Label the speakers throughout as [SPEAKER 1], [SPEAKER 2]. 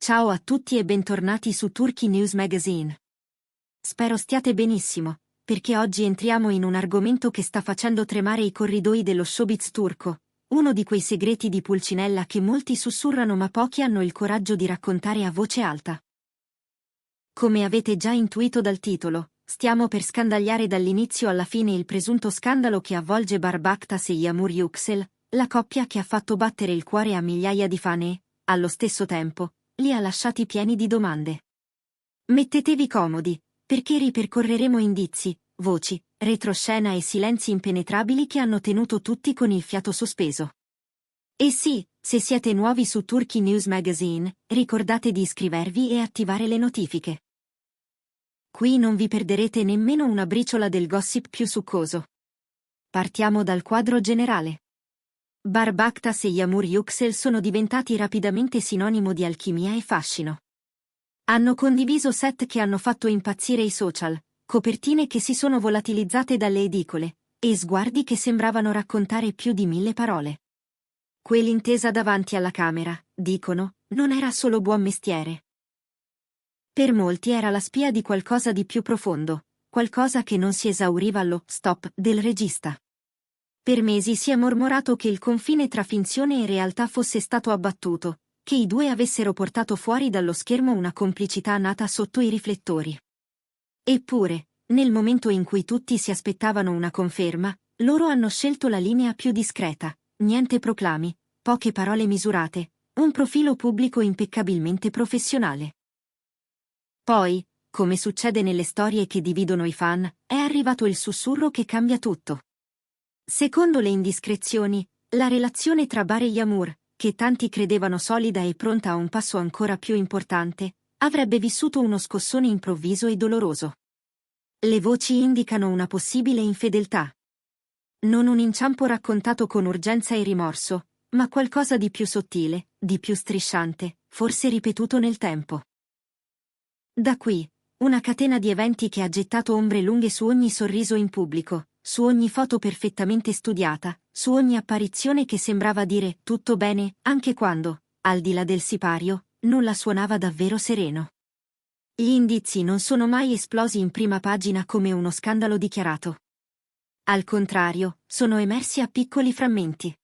[SPEAKER 1] Ciao a tutti e bentornati su Turkey News Magazine. Spero stiate benissimo, perché oggi entriamo in un argomento che sta facendo tremare i corridoi dello showbiz turco, uno di quei segreti di Pulcinella che molti sussurrano ma pochi hanno il coraggio di raccontare a voce alta. Come avete già intuito dal titolo, stiamo per scandagliare dall'inizio alla fine il presunto scandalo che avvolge Barbaktas e Yağmur Yüksel, la coppia che ha fatto battere il cuore a migliaia di fan e, allo stesso tempo, li ha lasciati pieni di domande. Mettetevi comodi, perché ripercorreremo indizi, voci, retroscena e silenzi impenetrabili che hanno tenuto tutti con il fiato sospeso. E sì, se siete nuovi su Turkey News Magazine, ricordate di iscrivervi e attivare le notifiche. Qui non vi perderete nemmeno una briciola del gossip più succoso. Partiamo dal quadro generale. Barbaktas e Yağmur Yüksel sono diventati rapidamente sinonimo di alchimia e fascino. Hanno condiviso set che hanno fatto impazzire i social, copertine che si sono volatilizzate dalle edicole, e sguardi che sembravano raccontare più di 1000 parole. Quell'intesa davanti alla camera, dicono, non era solo buon mestiere. Per molti era la spia di qualcosa di più profondo, qualcosa che non si esauriva allo stop del regista. Per mesi si è mormorato che il confine tra finzione e realtà fosse stato abbattuto, che i due avessero portato fuori dallo schermo una complicità nata sotto i riflettori. Eppure, nel momento in cui tutti si aspettavano una conferma, loro hanno scelto la linea più discreta, niente proclami, poche parole misurate, un profilo pubblico impeccabilmente professionale. Poi, come succede nelle storie che dividono i fan, è arrivato il sussurro che cambia tutto. Secondo le indiscrezioni, la relazione tra Bar e Yağmur, che tanti credevano solida e pronta a un passo ancora più importante, avrebbe vissuto uno scossone improvviso e doloroso. Le voci indicano una possibile infedeltà. Non un inciampo raccontato con urgenza e rimorso, ma qualcosa di più sottile, di più strisciante, forse ripetuto nel tempo. Da qui, una catena di eventi che ha gettato ombre lunghe su ogni sorriso in pubblico, su ogni foto perfettamente studiata, su ogni apparizione che sembrava dire tutto bene, anche quando, al di là del sipario, nulla suonava davvero sereno. Gli indizi non sono mai esplosi in prima pagina come uno scandalo dichiarato. Al contrario, sono emersi a piccoli frammenti.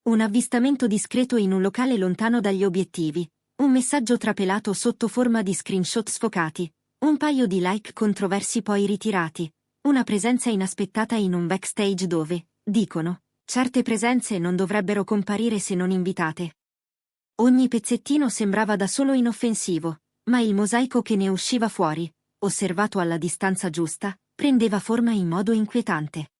[SPEAKER 1] Un avvistamento discreto in un locale lontano dagli obiettivi, un messaggio trapelato sotto forma di screenshot sfocati, un paio di like controversi poi ritirati, una presenza inaspettata in un backstage dove, dicono, certe presenze non dovrebbero comparire se non invitate. Ogni pezzettino sembrava da solo inoffensivo, ma il mosaico che ne usciva fuori, osservato alla distanza giusta, prendeva forma in modo inquietante.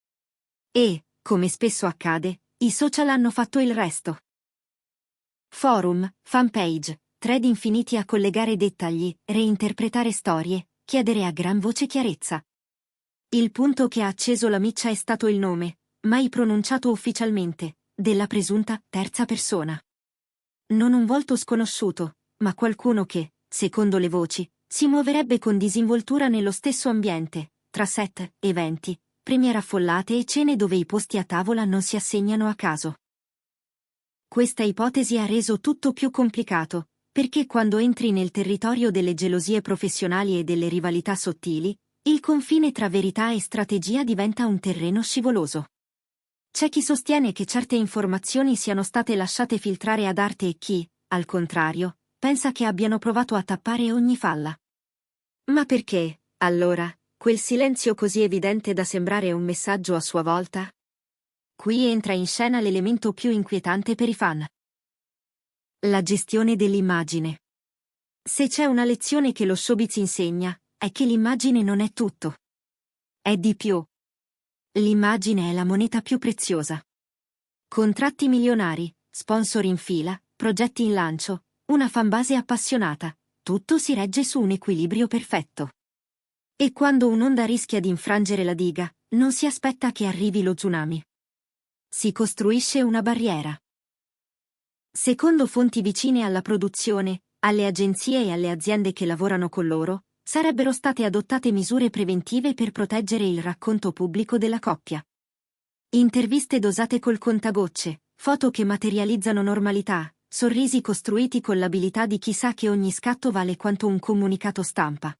[SPEAKER 1] E, come spesso accade, i social hanno fatto il resto. Forum, fanpage, thread infiniti a collegare dettagli, reinterpretare storie, chiedere a gran voce chiarezza. Il punto che ha acceso la miccia è stato il nome, mai pronunciato ufficialmente, della presunta terza persona. Non un volto sconosciuto, ma qualcuno che, secondo le voci, si muoverebbe con disinvoltura nello stesso ambiente, tra set, eventi, premiere affollate e cene dove i posti a tavola non si assegnano a caso. Questa ipotesi ha reso tutto più complicato, perché quando entri nel territorio delle gelosie professionali e delle rivalità sottili, il confine tra verità e strategia diventa un terreno scivoloso. C'è chi sostiene che certe informazioni siano state lasciate filtrare ad arte e chi, al contrario, pensa che abbiano provato a tappare ogni falla. Ma perché, allora, quel silenzio così evidente da sembrare un messaggio a sua volta? Qui entra in scena l'elemento più inquietante per i fan. La gestione dell'immagine. Se c'è una lezione che lo showbiz insegna, è che l'immagine non è tutto. È di più. L'immagine è la moneta più preziosa. Contratti milionari, sponsor in fila, progetti in lancio, una fanbase appassionata, tutto si regge su un equilibrio perfetto. E quando un'onda rischia di infrangere la diga, non si aspetta che arrivi lo tsunami. Si costruisce una barriera. Secondo fonti vicine alla produzione, alle agenzie e alle aziende che lavorano con loro, sarebbero state adottate misure preventive per proteggere il racconto pubblico della coppia. Interviste dosate col contagocce, foto che materializzano normalità, sorrisi costruiti con l'abilità di chi sa che ogni scatto vale quanto un comunicato stampa.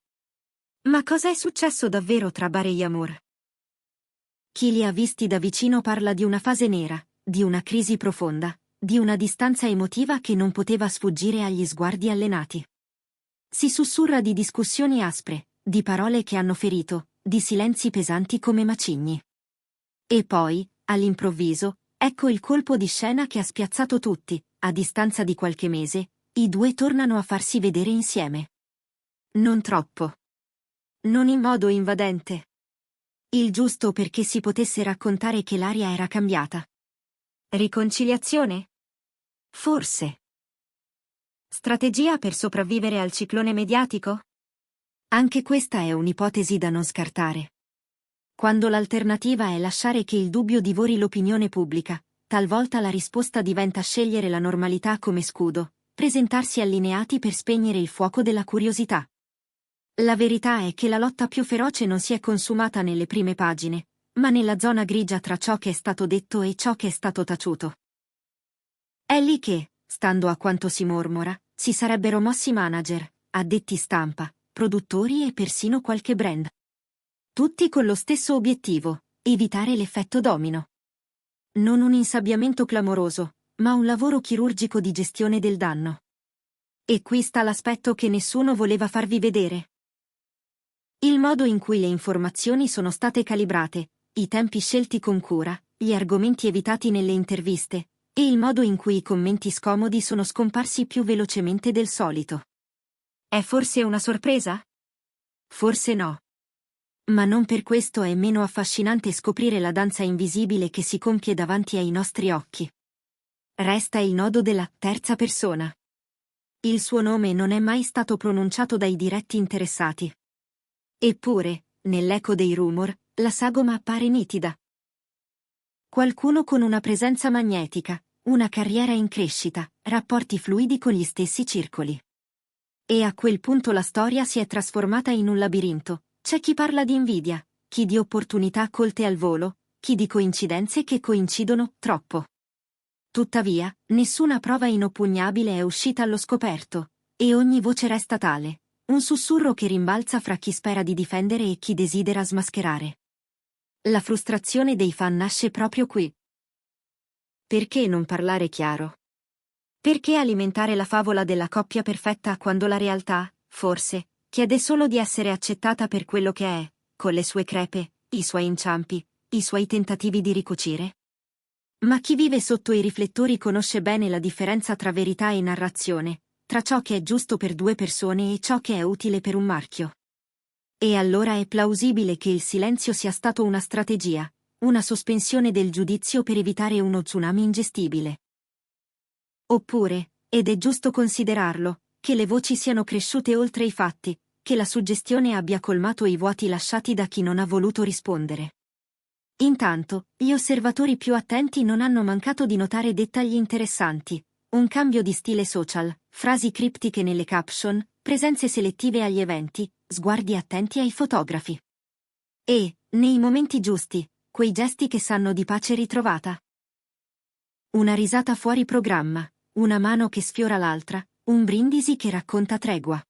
[SPEAKER 1] Ma cosa è successo davvero tra Bar e Yamur? Chi li ha visti da vicino parla di una fase nera, di una crisi profonda, di una distanza emotiva che non poteva sfuggire agli sguardi allenati. Si sussurra di discussioni aspre, di parole che hanno ferito, di silenzi pesanti come macigni. E poi, all'improvviso, ecco il colpo di scena che ha spiazzato tutti, a distanza di qualche mese, i due tornano a farsi vedere insieme. Non troppo. Non in modo invadente. Il giusto perché si potesse raccontare che l'aria era cambiata. Riconciliazione? Forse. Strategia per sopravvivere al ciclone mediatico? Anche questa è un'ipotesi da non scartare. Quando l'alternativa è lasciare che il dubbio divori l'opinione pubblica, talvolta la risposta diventa scegliere la normalità come scudo, presentarsi allineati per spegnere il fuoco della curiosità. La verità è che la lotta più feroce non si è consumata nelle prime pagine, ma nella zona grigia tra ciò che è stato detto e ciò che è stato taciuto. È lì che, stando a quanto si mormora, si sarebbero mossi manager, addetti stampa, produttori e persino qualche brand. Tutti con lo stesso obiettivo, evitare l'effetto domino. Non un insabbiamento clamoroso, ma un lavoro chirurgico di gestione del danno. E qui sta l'aspetto che nessuno voleva farvi vedere. Il modo in cui le informazioni sono state calibrate, i tempi scelti con cura, gli argomenti evitati nelle interviste, e il modo in cui i commenti scomodi sono scomparsi più velocemente del solito. È forse una sorpresa? Forse no. Ma non per questo è meno affascinante scoprire la danza invisibile che si compie davanti ai nostri occhi. Resta il nodo della terza persona. Il suo nome non è mai stato pronunciato dai diretti interessati. Eppure, nell'eco dei rumor, la sagoma appare nitida. Qualcuno con una presenza magnetica, una carriera in crescita, rapporti fluidi con gli stessi circoli. E a quel punto la storia si è trasformata in un labirinto. C'è chi parla di invidia, chi di opportunità colte al volo, chi di coincidenze che coincidono troppo. Tuttavia, nessuna prova inoppugnabile è uscita allo scoperto, e ogni voce resta tale, un sussurro che rimbalza fra chi spera di difendere e chi desidera smascherare. La frustrazione dei fan nasce proprio qui. Perché non parlare chiaro? Perché alimentare la favola della coppia perfetta quando la realtà, forse, chiede solo di essere accettata per quello che è, con le sue crepe, i suoi inciampi, i suoi tentativi di ricucire? Ma chi vive sotto i riflettori conosce bene la differenza tra verità e narrazione, tra ciò che è giusto per due persone e ciò che è utile per un marchio. E allora è plausibile che il silenzio sia stato una strategia, una sospensione del giudizio per evitare uno tsunami ingestibile. Oppure, ed è giusto considerarlo, che le voci siano cresciute oltre i fatti, che la suggestione abbia colmato i vuoti lasciati da chi non ha voluto rispondere. Intanto, gli osservatori più attenti non hanno mancato di notare dettagli interessanti, un cambio di stile social, frasi criptiche nelle caption, presenze selettive agli eventi, sguardi attenti ai fotografi. E, nei momenti giusti, quei gesti che sanno di pace ritrovata. Una risata fuori programma, una mano che sfiora l'altra, un brindisi che racconta tregua.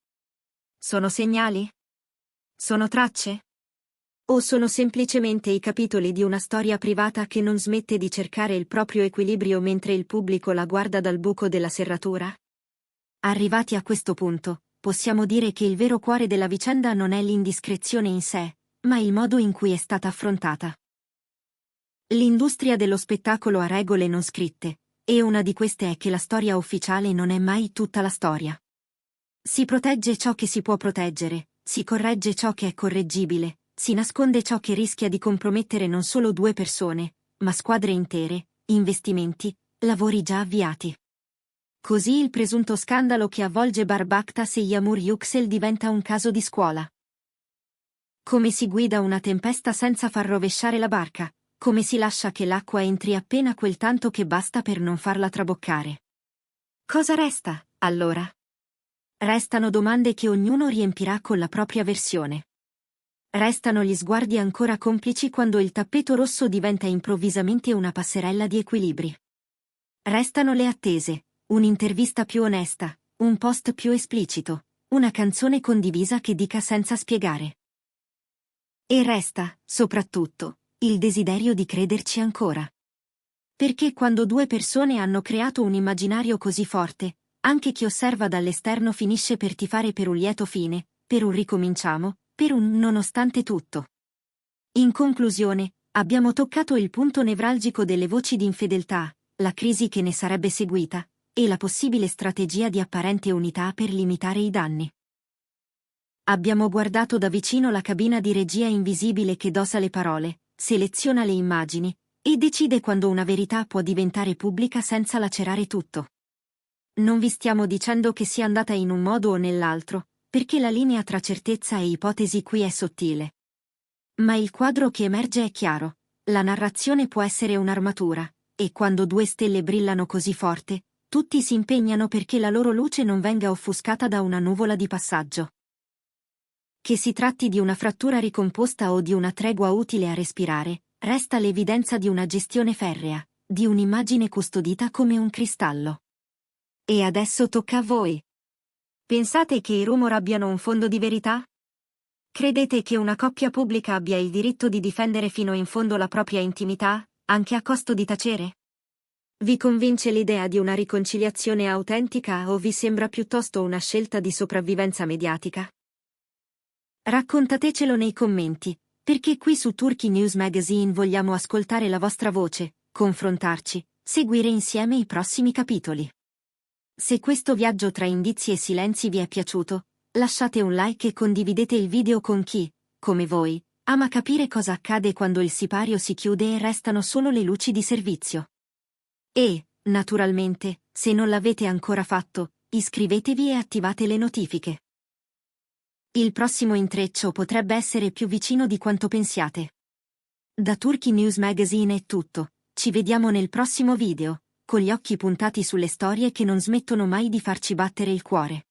[SPEAKER 1] Sono segnali? Sono tracce? O sono semplicemente i capitoli di una storia privata che non smette di cercare il proprio equilibrio mentre il pubblico la guarda dal buco della serratura? Arrivati a questo punto, possiamo dire che il vero cuore della vicenda non è l'indiscrezione in sé, ma il modo in cui è stata affrontata. L'industria dello spettacolo ha regole non scritte, e una di queste è che la storia ufficiale non è mai tutta la storia. Si protegge ciò che si può proteggere, si corregge ciò che è correggibile, si nasconde ciò che rischia di compromettere non solo due persone, ma squadre intere, investimenti, lavori già avviati. Così il presunto scandalo che avvolge Barbaktas e Yamur Yüksel diventa un caso di scuola. Come si guida una tempesta senza far rovesciare la barca? Come si lascia che l'acqua entri appena quel tanto che basta per non farla traboccare? Cosa resta, allora? Restano domande che ognuno riempirà con la propria versione. Restano gli sguardi ancora complici quando il tappeto rosso diventa improvvisamente una passerella di equilibri. Restano le attese, Un'intervista più onesta, un post più esplicito, una canzone condivisa che dica senza spiegare. E resta, soprattutto, il desiderio di crederci ancora. Perché quando due persone hanno creato un immaginario così forte, anche chi osserva dall'esterno finisce per tifare per un lieto fine, per un ricominciamo, per un nonostante tutto. In conclusione, abbiamo toccato il punto nevralgico delle voci di infedeltà, la crisi che ne sarebbe seguita, e la possibile strategia di apparente unità per limitare i danni. Abbiamo guardato da vicino la cabina di regia invisibile che dosa le parole, seleziona le immagini, e decide quando una verità può diventare pubblica senza lacerare tutto. Non vi stiamo dicendo che sia andata in un modo o nell'altro, perché la linea tra certezza e ipotesi qui è sottile. Ma il quadro che emerge è chiaro, la narrazione può essere un'armatura, e quando due stelle brillano così forte, tutti si impegnano perché la loro luce non venga offuscata da una nuvola di passaggio. Che si tratti di una frattura ricomposta o di una tregua utile a respirare, resta l'evidenza di una gestione ferrea, di un'immagine custodita come un cristallo. E adesso tocca a voi. Pensate che i rumor abbiano un fondo di verità? Credete che una coppia pubblica abbia il diritto di difendere fino in fondo la propria intimità, anche a costo di tacere? Vi convince l'idea di una riconciliazione autentica o vi sembra piuttosto una scelta di sopravvivenza mediatica? Raccontatecelo nei commenti, perché qui su Turkey News Magazine vogliamo ascoltare la vostra voce, confrontarci, seguire insieme i prossimi capitoli. Se questo viaggio tra indizi e silenzi vi è piaciuto, lasciate un like e condividete il video con chi, come voi, ama capire cosa accade quando il sipario si chiude e restano solo le luci di servizio. E, naturalmente, se non l'avete ancora fatto, iscrivetevi e attivate le notifiche. Il prossimo intreccio potrebbe essere più vicino di quanto pensiate. Da Turkey News Magazine è tutto, ci vediamo nel prossimo video, con gli occhi puntati sulle storie che non smettono mai di farci battere il cuore.